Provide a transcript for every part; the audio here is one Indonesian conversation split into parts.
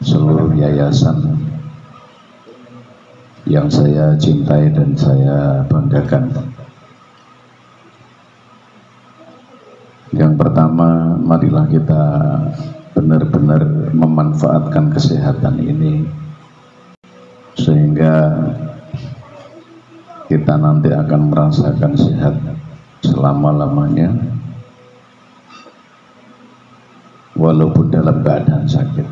seluruh yayasan yang saya cintai dan saya banggakan. Yang pertama, marilah kita benar-benar memanfaatkan kesehatan ini sehingga kita nanti akan merasakan sehat selama-lamanya walaupun dalam keadaan sakit.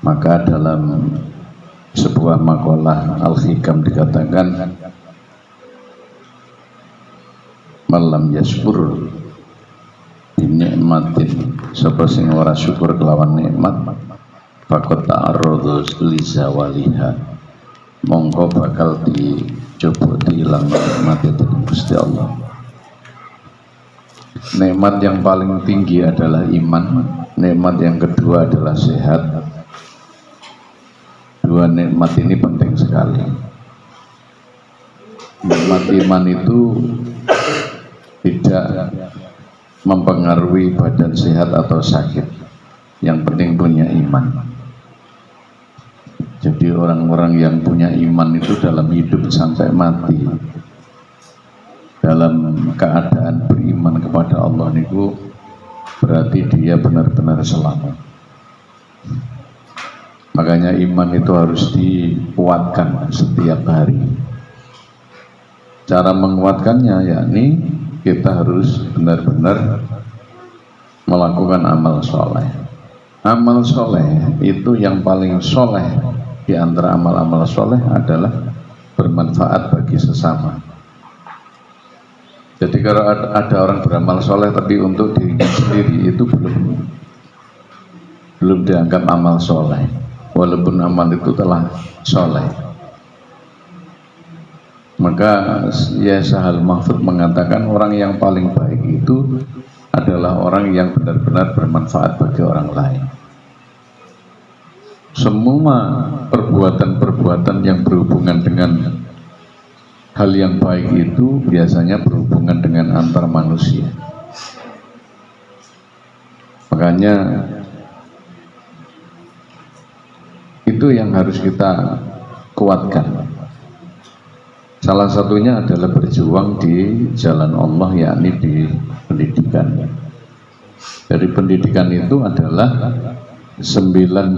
Maka dalam sebuah makalah Al-Hikam dikatakan, malam yaskur binikmatin, sapa sing ora syukur kelawan nikmat faqad ta'arradu li zawaliha, mongko bakal dicoba diilang nikmat itu Gusti Allah. Nikmat yang paling tinggi adalah iman, nikmat yang kedua adalah sehat. Dua nikmat ini penting sekali. Nikmat iman itu tidak mempengaruhi badan sehat atau sakit. Yang penting punya iman. Jadi orang-orang yang punya iman itu dalam hidup sampai mati, dalam keadaan beriman kepada Allah niku, berarti dia benar-benar selamat. Makanya iman itu harus dikuatkan setiap hari. Cara menguatkannya yakni kita harus benar-benar melakukan amal soleh. Amal soleh itu yang paling soleh di antara amal-amal soleh adalah bermanfaat bagi sesama. Jadi kalau ada orang beramal soleh tapi untuk dirinya sendiri, itu belum dianggap amal soleh, walaupun amal itu telah soleh. Maka Yesahal Mahfud mengatakan orang yang paling baik itu adalah orang yang benar-benar bermanfaat bagi orang lain. Semua perbuatan-perbuatan yang berhubungan dengan hal yang baik itu biasanya berhubungan dengan antar manusia. Makanya itu yang harus kita kuatkan. Salah satunya adalah berjuang di jalan Allah, yakni di pendidikan. Dari pendidikan itu adalah 90%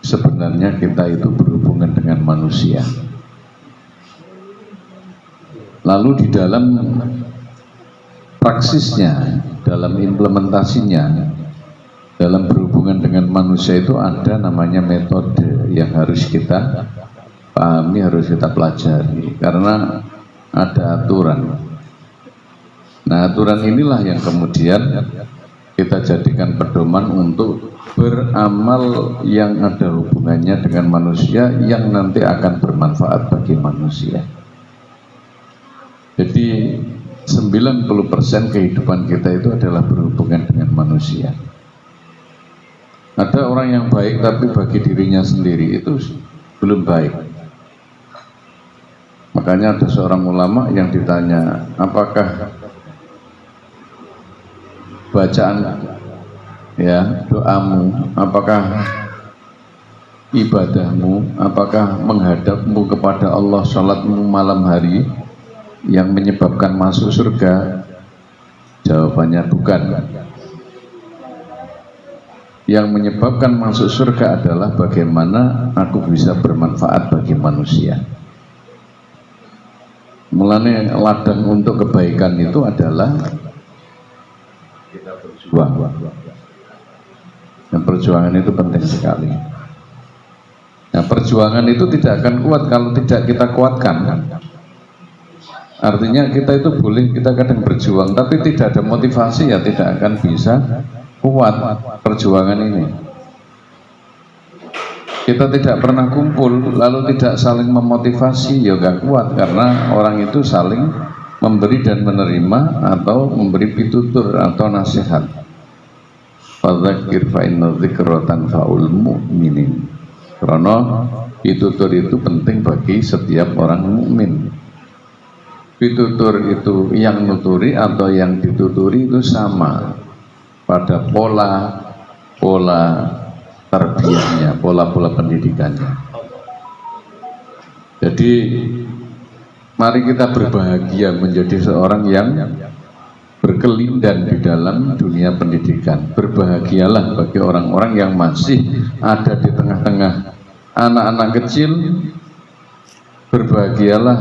sebenarnya kita itu berhubungan dengan manusia. Lalu di dalam praksisnya, dalam implementasinya, dalam berhubungan dengan manusia itu ada namanya metode yang harus kita pahami, harus kita pelajari, karena ada aturan. Nah, aturan inilah yang kemudian kita jadikan pedoman untuk beramal yang ada hubungannya dengan manusia, yang nanti akan bermanfaat bagi manusia. Jadi 90% kehidupan kita itu adalah berhubungan dengan manusia. Ada orang yang baik tapi bagi dirinya sendiri itu belum baik. Makanya ada seorang ulama yang ditanya, apakah bacaan doamu, apakah ibadahmu, apakah menghadapmu kepada Allah, salatmu malam hari yang menyebabkan masuk surga? Jawabannya bukan. Yang menyebabkan masuk surga adalah bagaimana aku bisa bermanfaat bagi manusia. Mulanya ladang untuk kebaikan itu adalah kita berjuang. Dan perjuangan itu penting sekali. Nah, perjuangan itu tidak akan kuat kalau tidak kita kuatkan. Artinya kita itu boleh, kita kadang berjuang, tapi tidak ada motivasi, ya tidak akan bisa kuat perjuangan ini. Kita tidak pernah kumpul lalu tidak saling memotivasi, ya gak kuat, karena orang itu saling memberi dan menerima atau memberi pitutur atau nasihat. Fadzakir fa inna dzikra tanfa'ul mu'minin. Karena pitutur itu penting bagi setiap orang mukmin. Pitutur itu yang nuturi atau yang dituturi itu sama pada pola, pola tarbiyahnya, pola-pola pendidikannya. Jadi mari kita berbahagia menjadi seorang yang berkelindan di dalam dunia pendidikan. Berbahagialah bagi orang-orang yang masih ada di tengah-tengah anak-anak kecil. Berbahagialah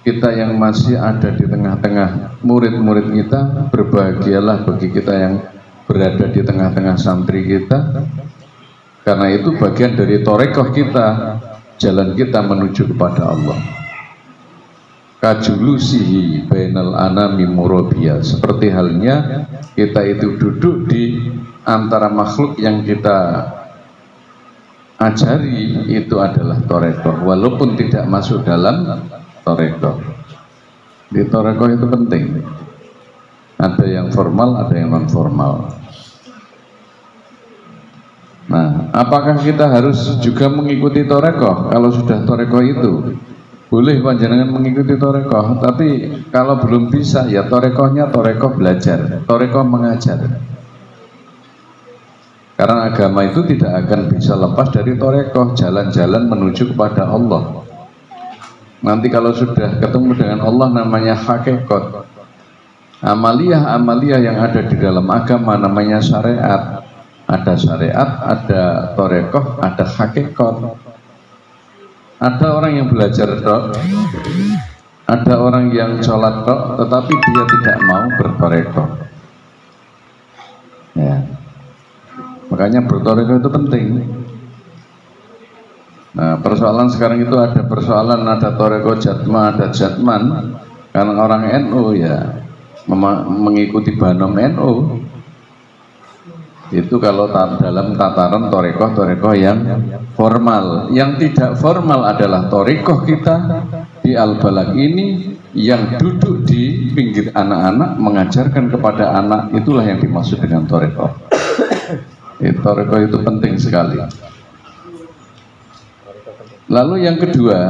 kita yang masih ada di tengah-tengah murid-murid kita. Berbahagialah bagi kita yang berada di tengah-tengah santri kita. Karena itu bagian dari torekoh kita, jalan kita menuju kepada Allah. Kajulusihi bainal anami murabia, seperti halnya kita itu duduk di antara makhluk yang kita ajari, itu adalah torekoh, walaupun tidak masuk dalam torekoh. Di torekoh itu penting, ada yang formal, ada yang non formal. Nah, apakah kita harus juga mengikuti torekoh? Kalau sudah torekoh itu boleh panjenengan mengikuti torekoh, tapi kalau belum bisa ya torekohnya torekoh belajar, torekoh mengajar. Karena agama itu tidak akan bisa lepas dari torekoh, jalan-jalan menuju kepada Allah. Nanti kalau sudah ketemu dengan Allah namanya hakikat. Amaliyah-amaliyah yang ada di dalam agama namanya syariat. Ada syariat, ada torekoh, ada hakikat. Ada orang yang belajar tok, ada orang yang sholat tok, tetapi dia tidak mau bertorekoh. Ya, makanya bertorekoh itu penting. Nah, persoalan sekarang itu ada persoalan, ada torekoh jatma, ada jatman. Karena orang NU ya mengikuti banom NU. Itu kalau dalam tataran torekoh yang formal. Yang tidak formal adalah torekoh kita di Al-Balagh ini, yang duduk di pinggir anak-anak mengajarkan kepada anak. Itulah yang dimaksud dengan torekoh. Torekoh itu penting sekali. Lalu yang kedua,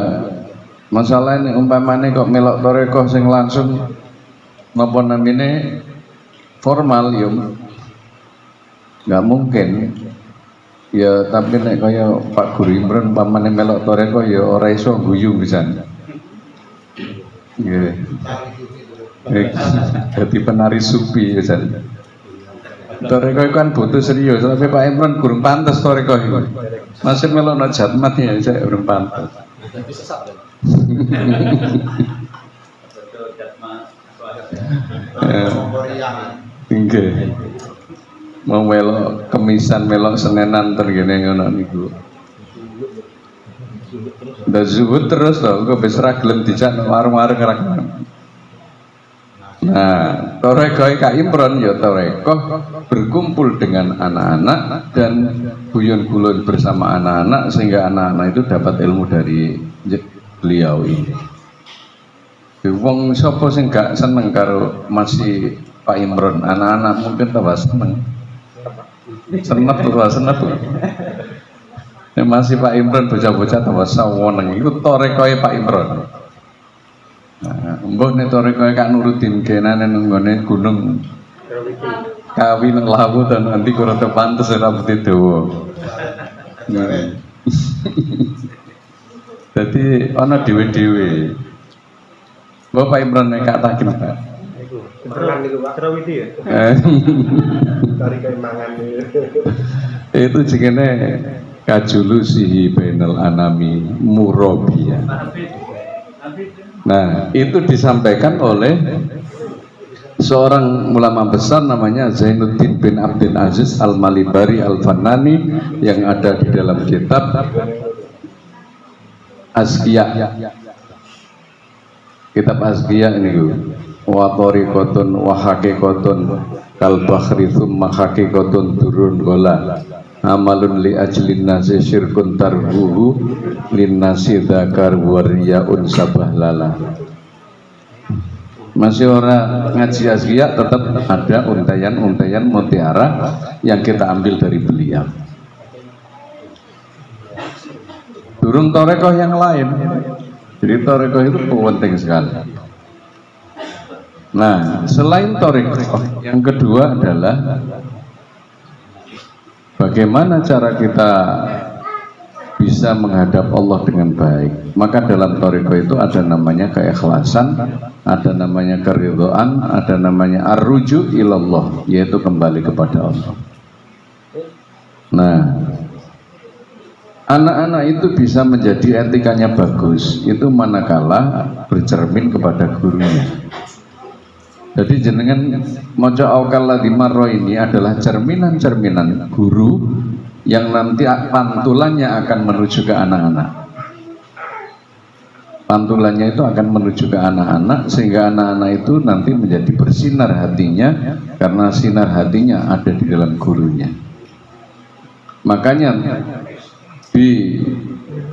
masalah ini umpamanya kok melok torekoh sing langsung napa namine formal yum. Nggak mungkin ya, tapi nek kaya Pak Guru Imron pamane melok torekoh ya ora iso guyu pisan. Nggih. Dadi penari sufi pisan. Torekoh kan butuh serius, tapi Pak Imron kurang pantas torekoh itu. Masih melok no jatmat ya, saya kurang pantas. Nggih. Mau melok kemisan, melok senenan tergene ngono niku. Ndak zuhud terus lho, kok wis ra gelem dijak warung-warung ra. Nah, torekoh Kak Imron ya torekoh berkumpul dengan anak-anak dan guyon-guyon bersama anak-anak sehingga anak-anak itu dapat ilmu dari beliau ini. Wong sapa sing gak seneng karo masih Pak Imron, anak-anak mungkin tambah seneng. Senep tuh. Masih Pak Imron bocah-bocah tambah saweneng. Iku torekohe Pak Imron. Nah, mbok nek torekohe Kak Nuruddin kenane nenggone gunung kawin lawu dan nanti kurang pantes rambut dawa. Jadi ana dhewe-dhewe. Mbok Pak Imron nek Kak Takin Pak. Berenang itu Pak. Terawiti ya? Tarik keimangan itu jenenge kajulusihi bainal anami murabia. Nah, itu disampaikan oleh seorang ulama besar namanya Zainuddin bin Abdul Aziz Al-Malibari Al-Fannani yang ada di dalam kitab Azkiyah. Kitab Azkiyah ini wa tariqatun wa haqiqatun kal bakhri thumma haqiqatun turun gola amalun li ajlin nasi syirkun tarbuhu lin nasi dzakar wariyaun sabahlala. Masih orang ngaji Azkiyah tetap ada untayan-untayan mutiara yang kita ambil dari beliau. Durung torekoh yang lain. Jadi torekoh itu penting sekali. Nah, selain torekoh, yang kedua adalah bagaimana cara kita bisa menghadap Allah dengan baik? Maka dalam thariqah itu ada namanya keikhlasan, ada namanya keridhaan, ada namanya ar-ruju ilallah, yaitu kembali kepada Allah. Nah, anak-anak itu bisa menjadi etikanya bagus itu manakala bercermin kepada gurunya. Jadi jenengan maca aukalladzi marra ini adalah cerminan-cerminan guru yang nanti pantulannya akan menuju ke anak-anak. Pantulannya itu akan menuju ke anak-anak sehingga anak-anak itu nanti menjadi bersinar hatinya karena sinar hatinya ada di dalam gurunya. Makanya di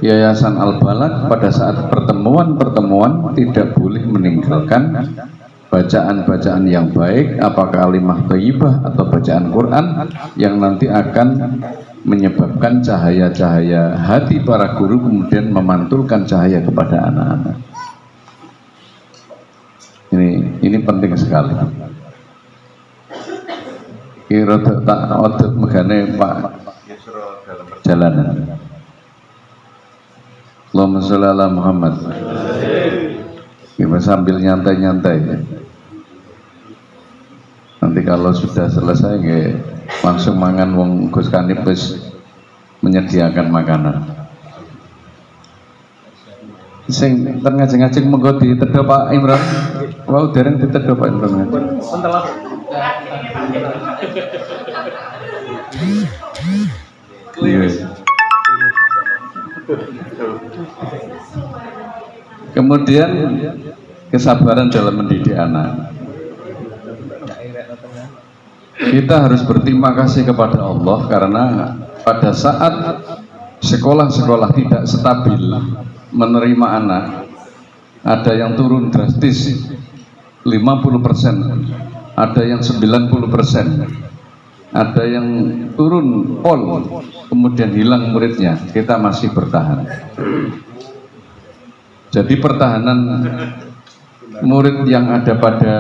Yayasan Al-Balagh pada saat pertemuan-pertemuan tidak boleh meninggalkan bacaan-bacaan yang baik, apakah kalimah thayyibah atau bacaan Quran yang nanti akan menyebabkan cahaya-cahaya hati para guru kemudian memantulkan cahaya kepada anak-anak. Ini penting sekali. Kira tak otot megane Pak jalanan. Allahumma sholli ala Muhammad. Kita sambil nyantai-nyantai. Nanti kalau sudah selesai langsung mangan wong Gus Kanib wis menyediakan makanan. Sing ngajeng-ngajeng mengko ditedha Pak Imran. Wau dereng ditedha Pak Imran. Kemudian kesabaran dalam mendidik anak. Kita harus berterima kasih kepada Allah karena pada saat sekolah-sekolah tidak stabil menerima anak, ada yang turun drastis 50%, ada yang 90%, ada yang turun pol, kemudian hilang muridnya, kita masih bertahan. Jadi pertahanan murid yang ada pada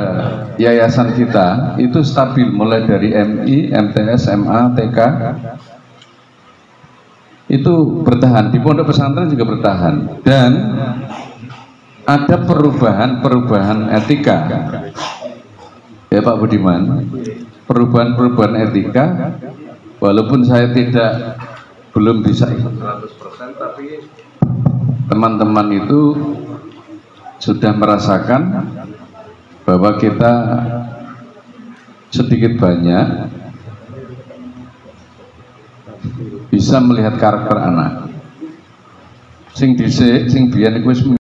yayasan kita itu stabil mulai dari MI, MTS, MA, TK itu bertahan, di pondok pesantren juga bertahan, dan ada perubahan etika ya Pak Budiman, perubahan etika, walaupun saya belum bisa 100%, tapi teman-teman itu sudah merasakan bahwa kita sedikit banyak bisa melihat karakter anak. Sing dhisik, sing biyen iku wis